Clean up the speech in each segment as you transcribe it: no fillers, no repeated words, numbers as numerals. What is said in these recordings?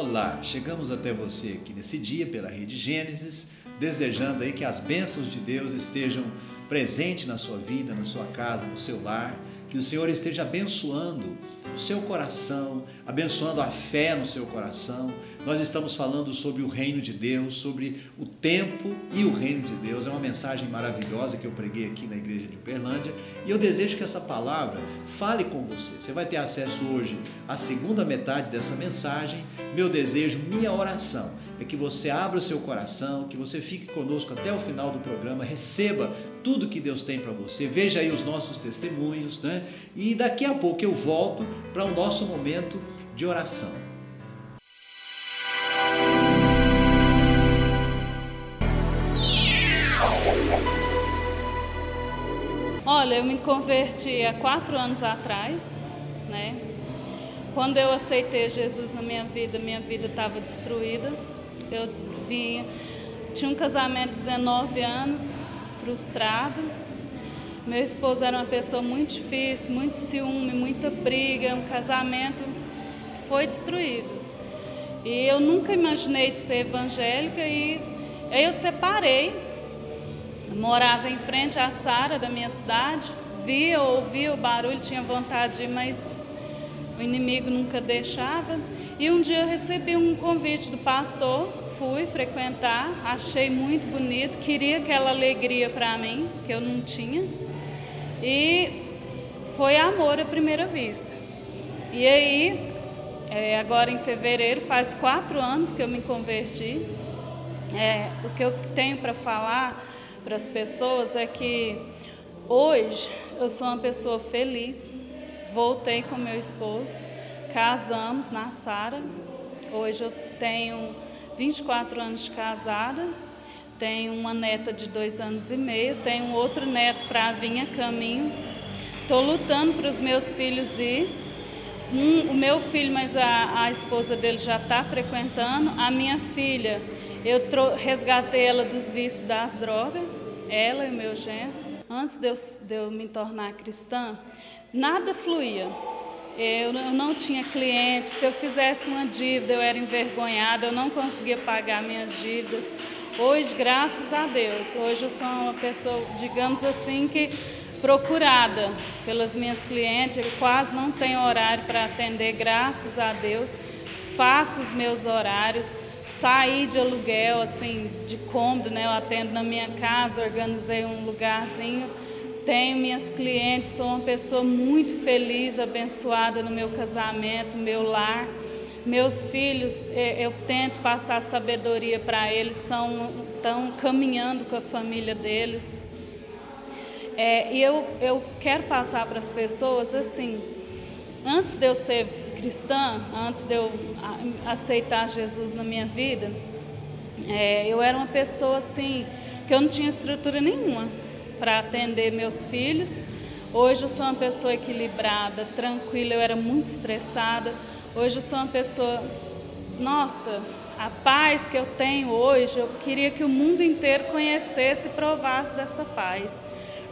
Olá, chegamos até você aqui nesse dia pela Rede Gênesis, desejando aí que as bênçãos de Deus estejam presentes na sua vida, na sua casa, no seu lar, que o Senhor esteja abençoando o seu coração, abençoando a fé no seu coração. Nós estamos falando sobre o reino de Deus, sobre o tempo e o reino de Deus. É uma mensagem maravilhosa que eu preguei aqui na igreja de Uberlândia e eu desejo que essa palavra fale com você. Você vai ter acesso hoje à segunda metade dessa mensagem. Meu desejo, minha oração é que você abra o seu coração, que você fique conosco até o final do programa, receba tudo que Deus tem para você, veja aí os nossos testemunhos, né? E daqui a pouco eu volto para o nosso momento de oração. Olha, eu me converti há 4 anos atrás, né? Quando eu aceitei Jesus na minha vida estava destruída. Eu tinha um casamento de 19 anos, frustrado. Meu esposo era uma pessoa muito difícil, muito ciúme, muita briga. Um casamento foi destruído. E eu nunca imaginei de ser evangélica e aí eu separei. Eu morava em frente à Sara da minha cidade, ouvia o barulho, tinha vontade de ir, mas o inimigo nunca deixava. E um dia eu recebi um convite do pastor, fui frequentar, achei muito bonito, queria aquela alegria para mim, que eu não tinha. E foi amor à primeira vista. E aí, agora em fevereiro, faz 4 anos que eu me converti. O que eu tenho para falar para as pessoas é que hoje eu sou uma pessoa feliz, voltei com meu esposo, casamos na Sara. Hoje eu tenho 24 anos de casada, tenho uma neta de 2 anos e meio, tenho um outro neto para vir a caminho. Estou lutando para os meus filhos ir. O meu filho, mas a esposa dele já está frequentando. A minha filha, eu resgatei ela dos vícios das drogas, ela e o meu genro. Antes de eu me tornar cristã, nada fluía. Eu não tinha cliente, se eu fizesse uma dívida eu era envergonhada, eu não conseguia pagar minhas dívidas. Hoje, graças a Deus, hoje eu sou uma pessoa, digamos assim, que procurada pelas minhas clientes, eu quase não tenho horário para atender, graças a Deus, faço os meus horários, saí de aluguel, assim, de cômodo, né? Eu atendo na minha casa, organizei um lugarzinho. Tenho minhas clientes, sou uma pessoa muito feliz, abençoada no meu casamento, meu lar. Meus filhos, eu tento passar sabedoria para eles, estão caminhando com a família deles. E eu quero passar para as pessoas, assim, antes de eu ser cristã, antes de eu aceitar Jesus na minha vida, eu era uma pessoa, assim, que eu não tinha estrutura nenhuma para atender meus filhos. Hoje eu sou uma pessoa equilibrada, tranquila, eu era muito estressada. Hoje eu sou uma pessoa, nossa, a paz que eu tenho hoje, eu queria que o mundo inteiro conhecesse e provasse dessa paz,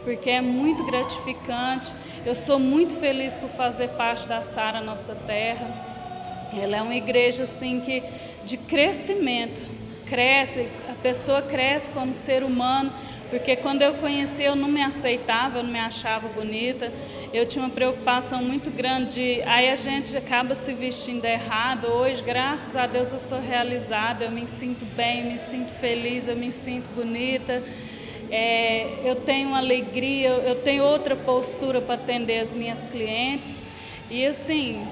porque é muito gratificante. Eu sou muito feliz por fazer parte da Sara Nossa Terra. Ela é uma igreja assim que de crescimento, cresce, a pessoa cresce como ser humano. Porque quando eu conheci, eu não me aceitava, eu não me achava bonita, eu tinha uma preocupação muito grande, aí a gente acaba se vestindo errado. Hoje, graças a Deus, eu sou realizada, eu me sinto bem, eu me sinto feliz, eu me sinto bonita, eu tenho alegria, eu tenho outra postura para atender as minhas clientes. E assim,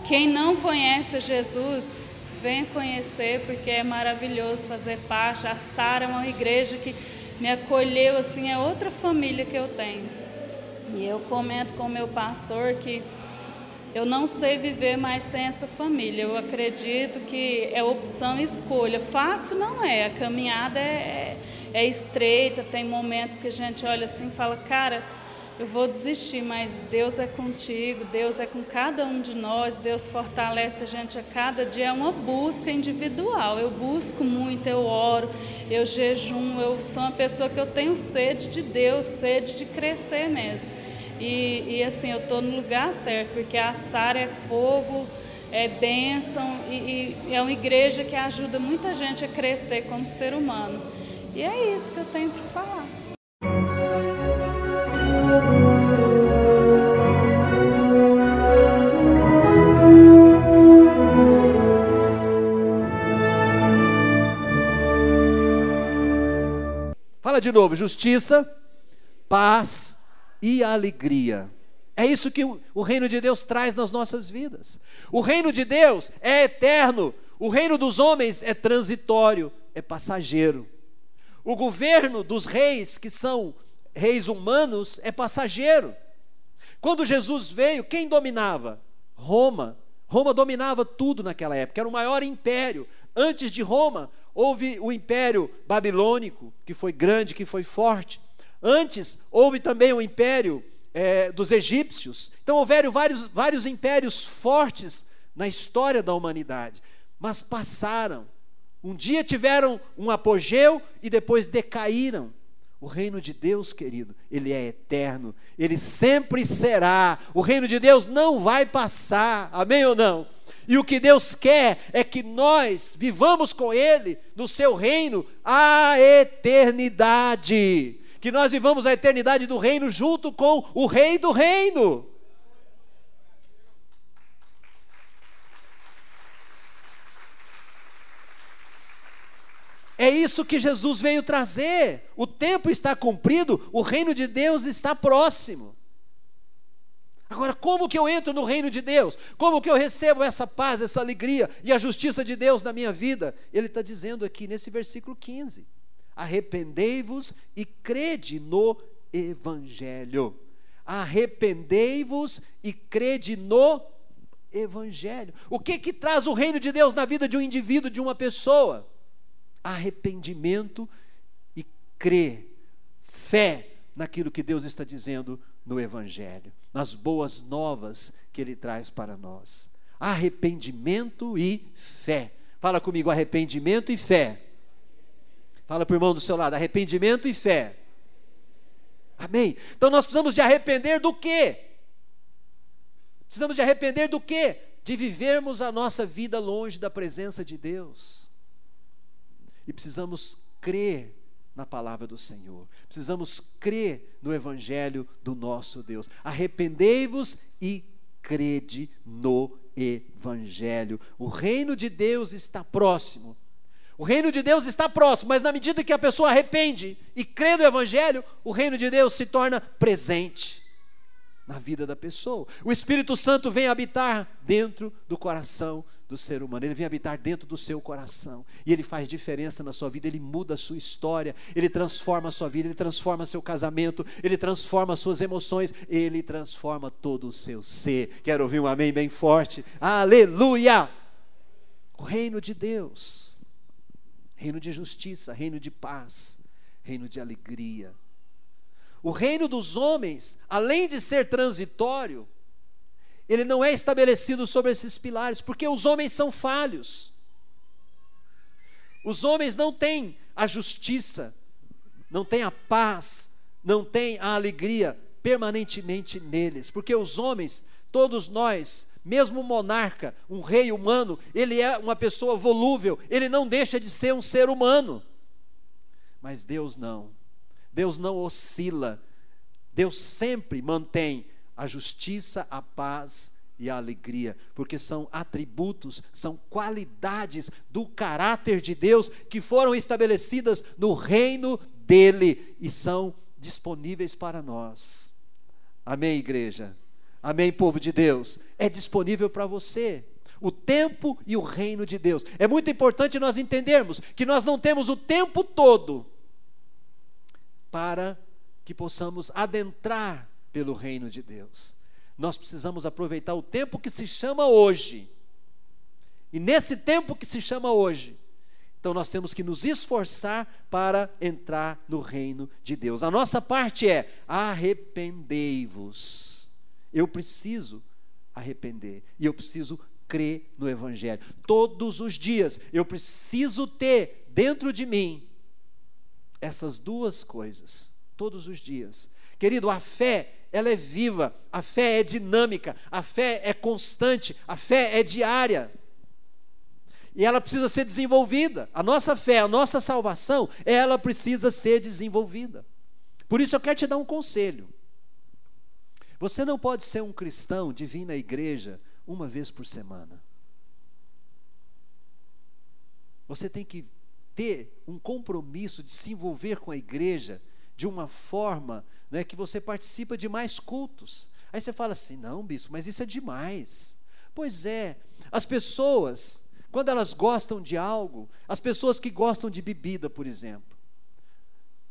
quem não conhece Jesus, venha conhecer, porque é maravilhoso fazer parte. A Sara é uma igreja que me acolheu, assim, é outra família que eu tenho. E eu comento com o meu pastor que eu não sei viver mais sem essa família. Eu acredito que é opção e escolha. Fácil não é, a caminhada é estreita, tem momentos que a gente olha assim e fala, cara, eu vou desistir, mas Deus é contigo, Deus é com cada um de nós, Deus fortalece a gente a cada dia, é uma busca individual. Eu busco muito, eu oro, eu jejum, eu sou uma pessoa que eu tenho sede de Deus, sede de crescer mesmo. E assim, eu estou no lugar certo, porque a Sara é fogo, é bênção e é uma igreja que ajuda muita gente a crescer como ser humano. E é isso que eu tenho para falar. Fala de novo: justiça, paz e alegria. É isso que o reino de Deus traz nas nossas vidas. O reino de Deus é eterno, o reino dos homens é transitório, é passageiro. O governo dos reis, que são reis humanos, é passageiro. Quando Jesus veio, quem dominava? Roma. Roma dominava tudo naquela época, era o maior império. Antes de Roma, houve o império babilônico, que foi grande, que foi forte. Antes, houve também o império dos egípcios. Então houveram vários impérios fortes na história da humanidade, mas passaram. Um dia tiveram um apogeu e depois decaíram. O reino de Deus, querido, ele é eterno, ele sempre será. O reino de Deus não vai passar, amém ou não? E o que Deus quer é que nós vivamos com ele no seu reino a eternidade. Que nós vivamos a eternidade do reino junto com o rei do reino. É isso que Jesus veio trazer. O tempo está cumprido, o reino de Deus está próximo. Agora, como que eu entro no reino de Deus? Como que eu recebo essa paz, essa alegria e a justiça de Deus na minha vida? Ele está dizendo aqui nesse versículo 15: arrependei-vos e crede no Evangelho. Arrependei-vos e crede no Evangelho. O que traz o reino de Deus na vida de um indivíduo, de uma pessoa? Arrependimento e crer, fé naquilo que Deus está dizendo no Evangelho, nas boas novas que Ele traz para nós. Arrependimento e fé. Fala comigo: arrependimento e fé. Fala para o irmão do seu lado: arrependimento e fé. Amém? Então nós precisamos de arrepender do quê? Precisamos de arrepender do quê? De vivermos a nossa vida longe da presença de Deus. E precisamos crer na palavra do Senhor. Precisamos crer no Evangelho do nosso Deus. Arrependei-vos e crede no Evangelho. O reino de Deus está próximo. O reino de Deus está próximo, mas na medida que a pessoa arrepende e crê no Evangelho, o reino de Deus se torna presente na vida da pessoa. O Espírito Santo vem habitar dentro do coração do ser humano. Ele vem habitar dentro do seu coração e ele faz diferença na sua vida. Ele muda a sua história, ele transforma a sua vida, ele transforma seu casamento, ele transforma as suas emoções, ele transforma todo o seu ser. Quero ouvir um amém bem forte? Aleluia! O reino de Deus, reino de justiça, reino de paz, reino de alegria. O reino dos homens, além de ser transitório, ele não é estabelecido sobre esses pilares, porque os homens são falhos. Os homens não têm a justiça, não têm a paz, não têm a alegria permanentemente neles, porque os homens, todos nós, mesmo um monarca, um rei humano, ele é uma pessoa volúvel, ele não deixa de ser um ser humano. Mas Deus não oscila, Deus sempre mantém a justiça, a paz e a alegria, porque são atributos, são qualidades do caráter de Deus que foram estabelecidas no reino dele e são disponíveis para nós. Amém, igreja? Amém, povo de Deus? É disponível para você o tempo e o reino de Deus. É muito importante nós entendermos que nós não temos o tempo todo para que possamos adentrar pelo reino de Deus. Nós precisamos aproveitar o tempo que se chama hoje. E nesse tempo que se chama hoje, então nós temos que nos esforçar para entrar no reino de Deus. A nossa parte é: arrependei-vos. Eu preciso arrepender e eu preciso crer no Evangelho. Todos os dias eu preciso ter dentro de mim essas duas coisas. Todos os dias. Querido, a fé ela é viva, a fé é dinâmica, a fé é constante, a fé é diária. E ela precisa ser desenvolvida. A nossa fé, a nossa salvação, ela precisa ser desenvolvida. Por isso eu quero te dar um conselho. Você não pode ser um cristão de vir na igreja uma vez por semana. Você tem que ter um compromisso de se envolver com a igreja de uma forma, né, que você participa de mais cultos. Aí você fala assim, não, bispo, mas isso é demais. Pois é, as pessoas, quando elas gostam de algo, as pessoas que gostam de bebida, por exemplo,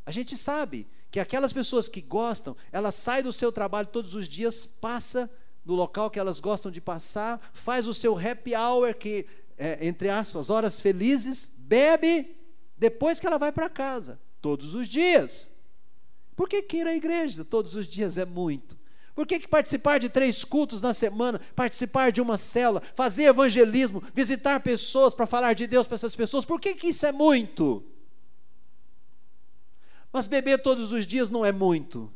a gente sabe que aquelas pessoas que gostam, elas saem do seu trabalho todos os dias, passa no local que elas gostam de passar, faz o seu happy hour, que é, entre aspas, horas felizes, bebe, depois que ela vai para casa, todos os dias. Por que ir à igreja todos os dias é muito? Por que participar de 3 cultos na semana, participar de uma célula, fazer evangelismo, visitar pessoas para falar de Deus para essas pessoas, por que isso é muito? Mas beber todos os dias não é muito.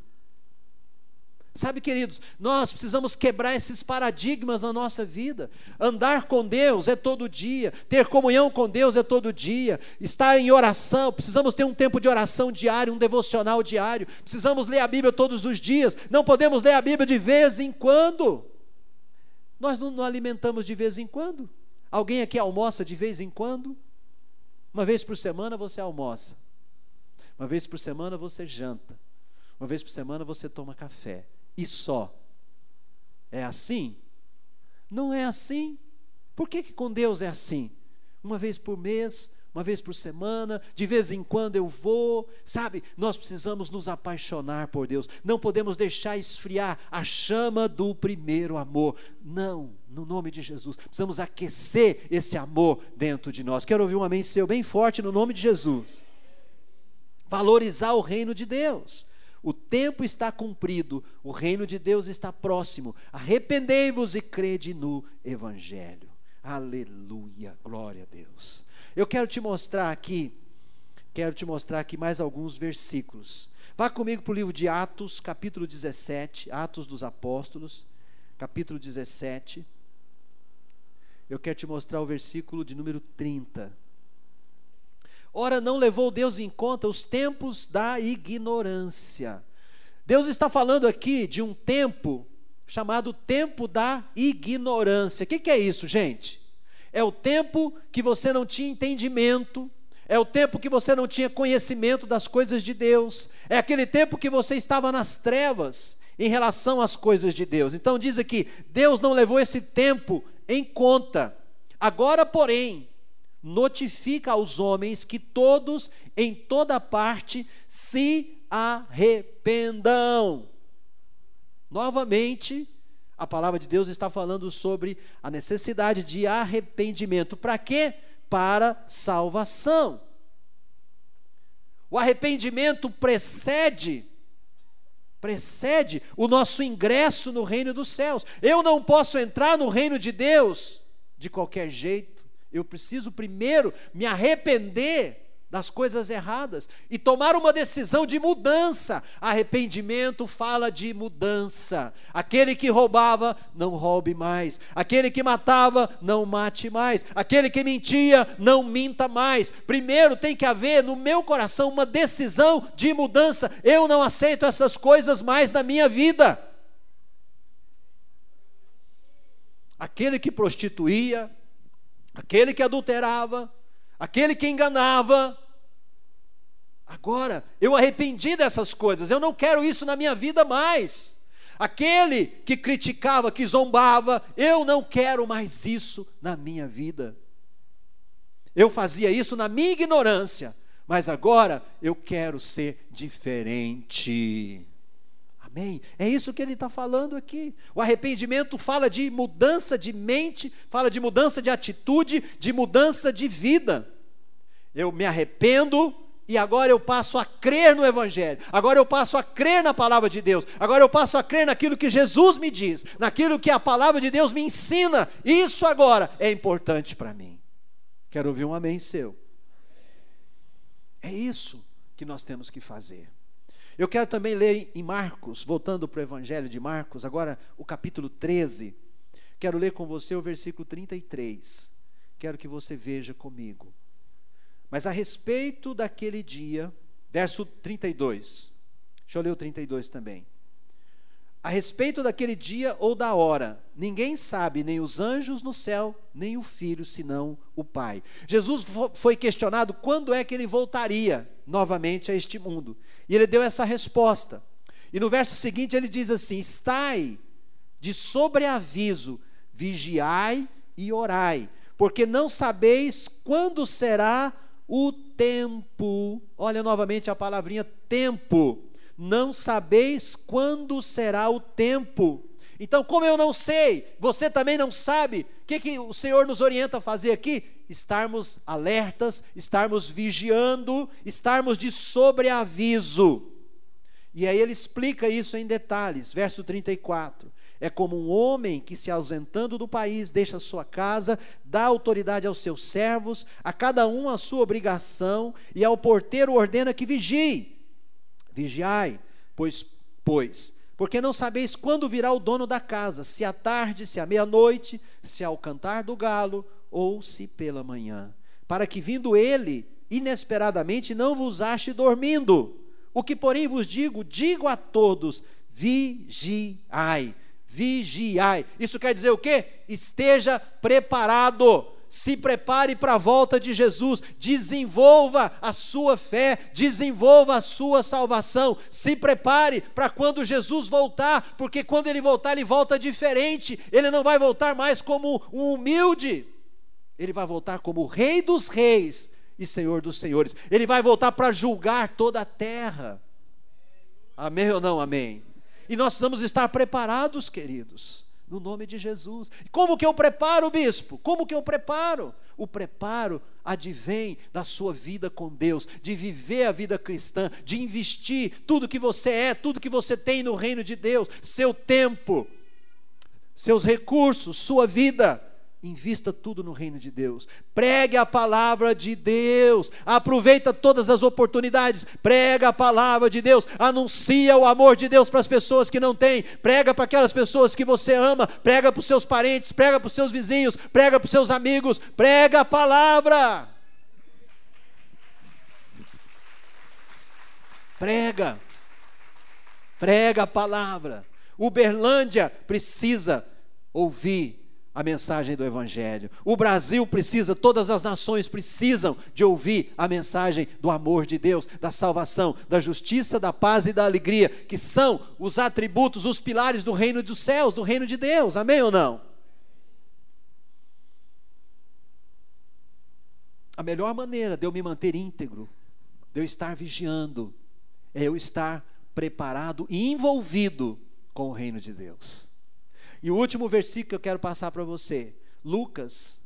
Sabe, queridos, nós precisamos quebrar esses paradigmas na nossa vida. Andar com Deus é todo dia, ter comunhão com Deus é todo dia, estar em oração, precisamos ter um tempo de oração diário, um devocional diário, precisamos ler a Bíblia todos os dias, não podemos ler a Bíblia de vez em quando. Nós não alimentamos de vez em quando? Alguém aqui almoça de vez em quando? Uma vez por semana você almoça, uma vez por semana você janta, uma vez por semana você toma café. E só. É assim? Não é assim. Por que com Deus é assim? Uma vez por mês, uma vez por semana, de vez em quando eu vou, sabe? Nós precisamos nos apaixonar por Deus. Não podemos deixar esfriar a chama do primeiro amor. Não, no nome de Jesus. Precisamos aquecer esse amor dentro de nós. Quero ouvir um amém seu bem forte no nome de Jesus. Valorizar o reino de Deus. O tempo está cumprido, o reino de Deus está próximo. Arrependei-vos e crede no Evangelho. Aleluia, glória a Deus. Eu quero te mostrar aqui mais alguns versículos. Vá comigo para o livro de Atos, capítulo 17, Atos dos Apóstolos, capítulo 17. Eu quero te mostrar o versículo de número 30. Ora, não levou Deus em conta os tempos da ignorância. Deus está falando aqui de um tempo chamado tempo da ignorância. O que é isso, gente? É o tempo que você não tinha entendimento, é o tempo que você não tinha conhecimento das coisas de Deus, é aquele tempo que você estava nas trevas em relação às coisas de Deus. Então diz aqui, Deus não levou esse tempo em conta. Agora, porém, notifica aos homens que todos, em toda parte, se arrependam. Novamente, a palavra de Deus está falando sobre a necessidade de arrependimento. Para quê? Para salvação. O arrependimento precede o nosso ingresso no reino dos céus. Eu não posso entrar no reino de Deus de qualquer jeito. Eu preciso primeiro me arrepender das coisas erradas e tomar uma decisão de mudança. Arrependimento fala de mudança. Aquele que roubava, não roube mais. Aquele que matava, não mate mais. Aquele que mentia, não minta mais. Primeiro tem que haver no meu coração uma decisão de mudança. Eu não aceito essas coisas mais na minha vida. Aquele que prostituía, aquele que adulterava, aquele que enganava, agora eu arrependi dessas coisas, eu não quero isso na minha vida mais. Aquele que criticava, que zombava, eu não quero mais isso na minha vida. Eu fazia isso na minha ignorância, mas agora eu quero ser diferente. Amém? É isso que ele está falando aqui. O arrependimento fala de mudança de mente, fala de mudança de atitude, de mudança de vida. Eu me arrependo e agora eu passo a crer no Evangelho. Agora eu passo a crer na palavra de Deus. Agora eu passo a crer naquilo que Jesus me diz, naquilo que a palavra de Deus me ensina. Isso agora é importante para mim. Quero ouvir um amém seu. É isso que nós temos que fazer. Eu quero também ler em Marcos, voltando para o Evangelho de Marcos, agora o capítulo 13. Quero ler com você o versículo 33. Quero que você veja comigo. Mas a respeito daquele dia, verso 32. Deixa eu ler o 32 também. A respeito daquele dia ou da hora, ninguém sabe, nem os anjos no céu, nem o Filho, senão o Pai. Jesus foi questionado quando é que ele voltaria novamente a este mundo. E ele deu essa resposta. E no verso seguinte ele diz assim: estai de sobreaviso, vigiai e orai, porque não sabeis quando será o tempo. Olha novamente a palavrinha tempo. Não sabeis quando será o tempo. Então, como eu não sei, você também não sabe, o que o Senhor nos orienta a fazer aqui? Estarmos alertas, estarmos vigiando, estarmos de sobreaviso. E aí ele explica isso em detalhes, verso 34. É como um homem que, se ausentando do país, deixa sua casa, dá autoridade aos seus servos, a cada um a sua obrigação, e ao porteiro ordena que vigie. Vigiai, pois, porque não sabeis quando virá o dono da casa, se à tarde, se à meia-noite, se ao cantar do galo, ou se pela manhã, para que vindo ele, inesperadamente, não vos ache dormindo. O que porém vos digo a todos: vigiai, vigiai. Isso quer dizer o quê? Esteja preparado. Se prepare para a volta de Jesus, desenvolva a sua fé, desenvolva a sua salvação, se prepare para quando Jesus voltar, porque quando ele voltar, ele volta diferente, ele não vai voltar mais como um humilde, ele vai voltar como o Rei dos Reis e Senhor dos Senhores, ele vai voltar para julgar toda a terra. Amém ou não amém? E nós precisamos estar preparados, queridos, no nome de Jesus. Como que eu preparo, bispo? Como que eu preparo? O preparo advém da sua vida com Deus, de viver a vida cristã, de investir tudo que você é, tudo que você tem no reino de Deus, seu tempo, seus recursos, sua vida. Invista tudo no reino de Deus, pregue a palavra de Deus, aproveita todas as oportunidades, prega a palavra de Deus, anuncia o amor de Deus para as pessoas que não têm, prega para aquelas pessoas que você ama, prega para os seus parentes, prega para os seus vizinhos, prega para os seus amigos, prega a palavra, prega a palavra. Uberlândia precisa ouvir a mensagem do Evangelho. O Brasil precisa, todas as nações precisam de ouvir a mensagem do amor de Deus, da salvação, da justiça, da paz e da alegria, que são os atributos, os pilares do reino dos céus, do reino de Deus. Amém ou não? A melhor maneira de eu me manter íntegro, de eu estar vigiando, é eu estar preparado e envolvido com o reino de Deus. E o último versículo que eu quero passar para você, Lucas,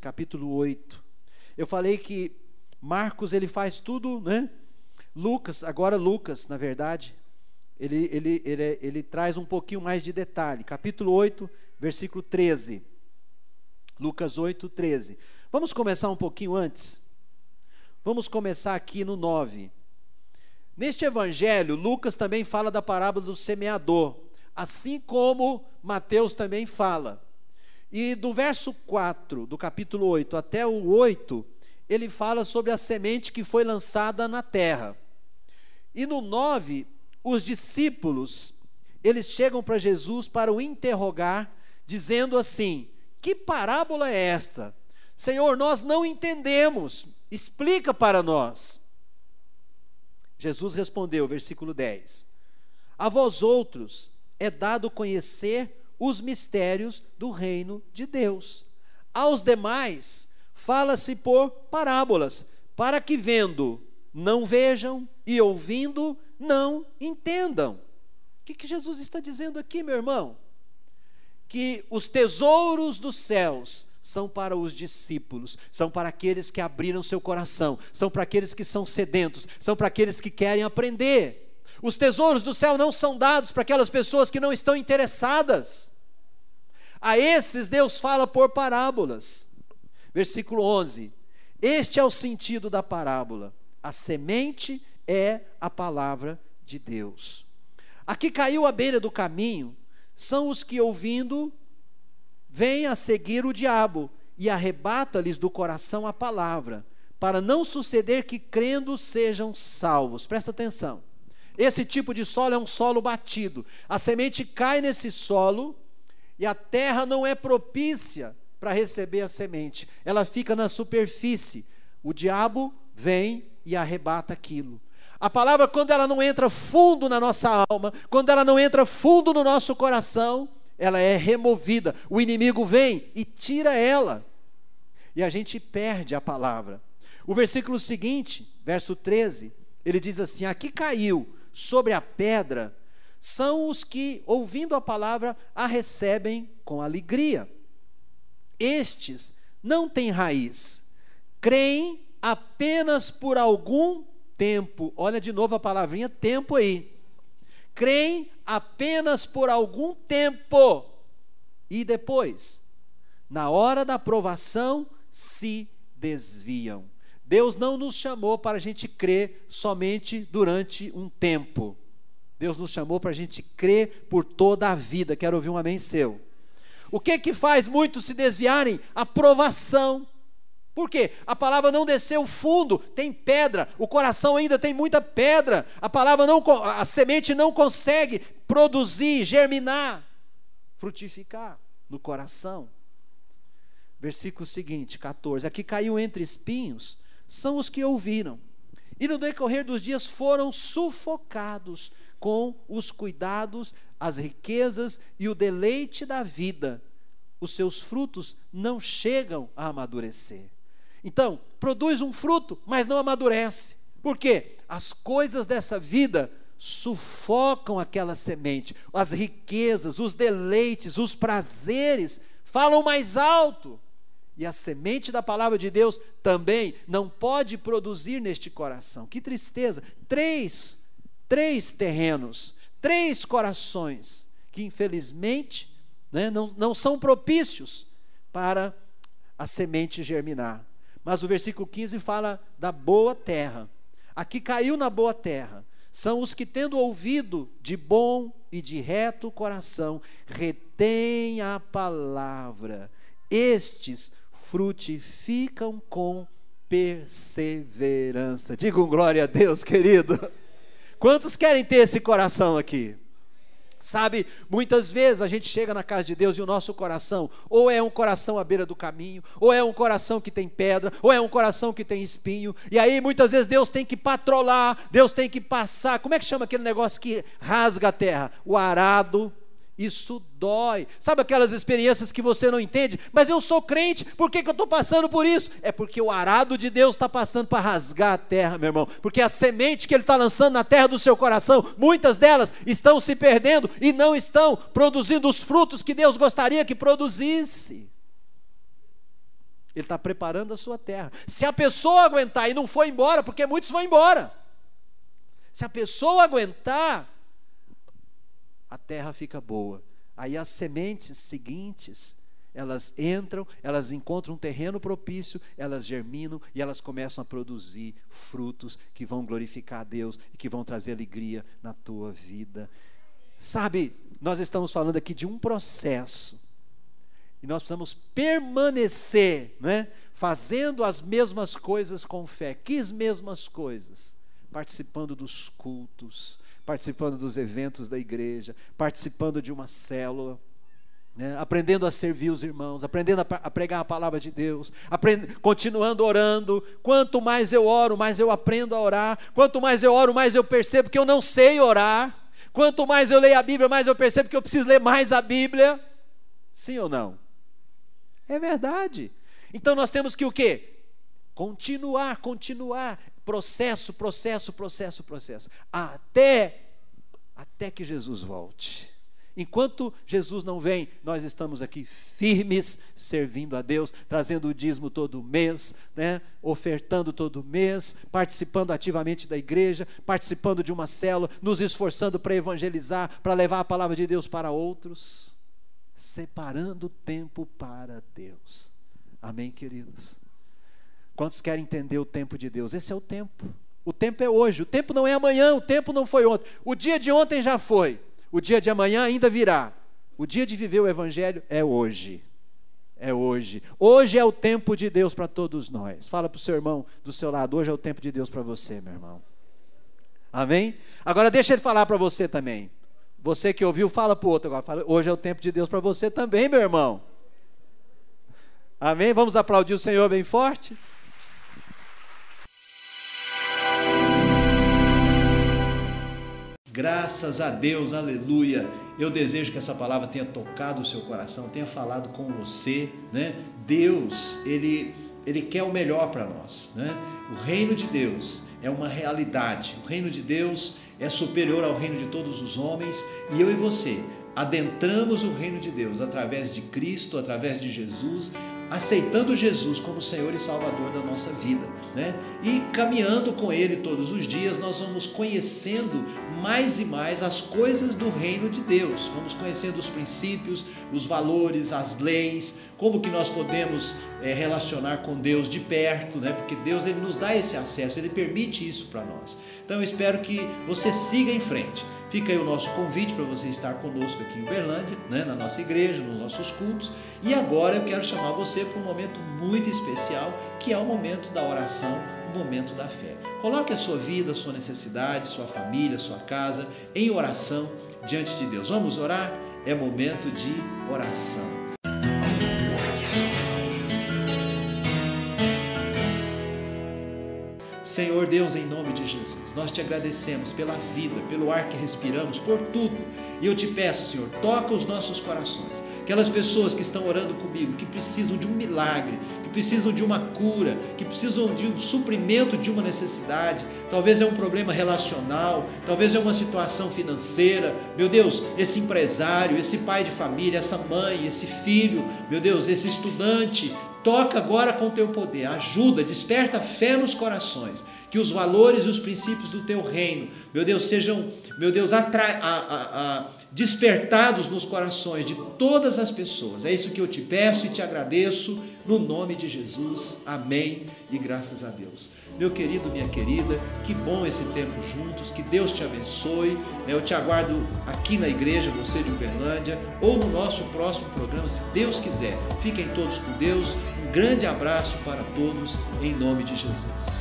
capítulo 8. Eu falei que Marcos, ele faz tudo, né? Lucas, na verdade, ele traz um pouquinho mais de detalhe. Capítulo 8, versículo 13. Lucas 8, 13. Vamos começar um pouquinho antes. Vamos começar aqui no 9. Neste evangelho, Lucas também fala da parábola do semeador, assim como Mateus também fala. E do verso 4 do capítulo 8 até o 8, ele fala sobre a semente que foi lançada na terra. E no 9, os discípulos, eles chegam para Jesus para o interrogar, dizendo assim: que parábola é esta? Senhor, nós não entendemos, explica para nós. Jesus respondeu, versículo 10: a vós outros é dado conhecer os mistérios do reino de Deus. Aos demais, fala-se por parábolas, para que vendo, não vejam, e ouvindo, não entendam. O que Jesus está dizendo aqui, meu irmão? Que os tesouros dos céus são para os discípulos, são para aqueles que abriram seu coração, são para aqueles que são sedentos, são para aqueles que querem aprender. Os tesouros do céu não são dados para aquelas pessoas que não estão interessadas. A esses Deus fala por parábolas. Versículo 11. Este é o sentido da parábola. A semente é a palavra de Deus. A que caiu à beira do caminho são os que, ouvindo, vêm a seguir o diabo e arrebata-lhes do coração a palavra, para não suceder que, crendo, sejam salvos. Presta atenção. Esse tipo de solo é um solo batido. A semente cai nesse solo e a terra não é propícia para receber a semente. Ela fica na superfície. O diabo vem e arrebata aquilo. A palavra, quando ela não entra fundo na nossa alma, quando ela não entra fundo no nosso coração, ela é removida. O inimigo vem e tira ela. E a gente perde a palavra. O versículo seguinte, verso 13, ele diz assim: aqui caiu sobre a pedra são os que, ouvindo a palavra, a recebem com alegria. Estes não têm raiz, creem apenas por algum tempo. Olha de novo a palavrinha tempo aí. Creem apenas por algum tempo. E depois, na hora da provação, se desviam. Deus não nos chamou para a gente crer somente durante um tempo. Deus nos chamou para a gente crer por toda a vida. Quero ouvir um amém seu. O que faz muitos se desviarem? A provação. Por quê? A palavra não desceu fundo, tem pedra, o coração ainda tem muita pedra, a semente não consegue produzir, germinar, frutificar no coração. Versículo seguinte, 14, aqui caiu entre espinhos, são os que ouviram, e no decorrer dos dias foram sufocados com os cuidados, as riquezas e o deleite da vida. Os seus frutos não chegam a amadurecer. Então, produz um fruto, mas não amadurece. Por quê? As coisas dessa vida sufocam aquela semente. As riquezas, os deleites, os prazeres falam mais alto. E a semente da palavra de Deus também não pode produzir neste coração. Que tristeza! Três terrenos, 3 corações que infelizmente não são propícios para a semente germinar. Mas o versículo 15 fala da boa terra. Aqui caiu na boa terra são os que, tendo ouvido de bom e de reto coração, retêm a palavra. Estes frutificam com perseverança. Diga glória a Deus, querido. Quantos querem ter esse coração aqui? Sabe, muitas vezes a gente chega na casa de Deus e o nosso coração, ou é um coração à beira do caminho, ou é um coração que tem pedra, ou é um coração que tem espinho, e aí muitas vezes Deus tem que patrolar, Deus tem que passar, como é que chama aquele negócio que rasga a terra? O arado. Isso dói. Sabe aquelas experiências que você não entende? Mas eu sou crente, por que eu estou passando por isso? É porque o arado de Deus está passando para rasgar a terra, meu irmão. Porque a semente que Ele está lançando na terra do seu coração, muitas delas estão se perdendo e não estão produzindo os frutos que Deus gostaria que produzisse. Ele está preparando a sua terra. Se a pessoa aguentar e não for embora, porque muitos vão embora. Se a pessoa aguentar, a terra fica boa. Aí as sementes seguintes, elas entram, elas encontram um terreno propício, elas germinam e elas começam a produzir frutos que vão glorificar a Deus e que vão trazer alegria na tua vida. Sabe, nós estamos falando aqui de um processo e nós precisamos permanecer, fazendo as mesmas coisas com fé. Que mesmas coisas? Participando dos cultos, participando dos eventos da igreja, participando de uma célula, aprendendo a servir os irmãos, aprendendo a pregar a palavra de Deus, continuando orando. Quanto mais eu oro, mais eu aprendo a orar. Quanto mais eu oro, mais eu percebo que eu não sei orar. Quanto mais eu leio a Bíblia, mais eu percebo que eu preciso ler mais a Bíblia. Sim ou não? É verdade. Então nós temos que o quê? Continuar. Processo, até que Jesus volte. Enquanto Jesus não vem, nós estamos aqui firmes, servindo a Deus, trazendo o dízimo todo mês, ofertando todo mês, participando ativamente da igreja, participando de uma célula, nos esforçando para evangelizar, para levar a palavra de Deus para outros, separando tempo para Deus. Amém, queridos? Quantos querem entender o tempo de Deus? Esse é o tempo. O tempo é hoje, o tempo não é amanhã, o tempo não foi ontem. O dia de ontem já foi, o dia de amanhã ainda virá. O dia de viver o Evangelho é hoje. É hoje. Hoje é o tempo de Deus para todos nós. Fala para o seu irmão do seu lado, hoje é o tempo de Deus para você, meu irmão. Amém? Agora deixa ele falar para você também. Você que ouviu, fala para o outro agora. Fala, hoje é o tempo de Deus para você também, meu irmão. Amém? Vamos aplaudir o Senhor bem forte? Graças a Deus, aleluia. Eu desejo que essa palavra tenha tocado o seu coração, tenha falado com você, né? Deus, Ele quer o melhor para nós, né? O reino de Deus é uma realidade. O reino de Deus é superior ao reino de todos os homens, e eu e você adentramos o reino de Deus através de Cristo, através de Jesus, aceitando Jesus como Senhor e Salvador da nossa vida, né? E caminhando com Ele todos os dias, nós vamos conhecendo mais e mais as coisas do reino de Deus, vamos conhecendo os princípios, os valores, as leis, como que nós podemos relacionar com Deus de perto, né? Porque Deus, Ele nos dá esse acesso, Ele permite isso para nós. Então eu espero que você siga em frente. Fica aí o nosso convite para você estar conosco aqui em Uberlândia, né, na nossa igreja, nos nossos cultos. E agora eu quero chamar você para um momento muito especial, que é o momento da oração, o momento da fé. Coloque a sua vida, a sua necessidade, sua família, sua casa em oração diante de Deus. Vamos orar? É momento de oração. Senhor Deus, em nome de Jesus, nós te agradecemos pela vida, pelo ar que respiramos, por tudo. E eu te peço, Senhor, toca os nossos corações. Aquelas pessoas que estão orando comigo, que precisam de um milagre, que precisam de uma cura, que precisam de um suprimento de uma necessidade. Talvez é um problema relacional, talvez é uma situação financeira. Meu Deus, esse empresário, esse pai de família, essa mãe, esse filho, meu Deus, esse estudante, toca agora com o teu poder, ajuda, desperta fé nos corações, que os valores e os princípios do teu reino, meu Deus, sejam, meu Deus, despertados nos corações de todas as pessoas. É isso que eu te peço e te agradeço, no nome de Jesus, amém e graças a Deus. Meu querido, minha querida, que bom esse tempo juntos, que Deus te abençoe. Eu te aguardo aqui na igreja, você de Uberlândia, ou no nosso próximo programa, se Deus quiser. Fiquem todos com Deus, um grande abraço para todos, em nome de Jesus.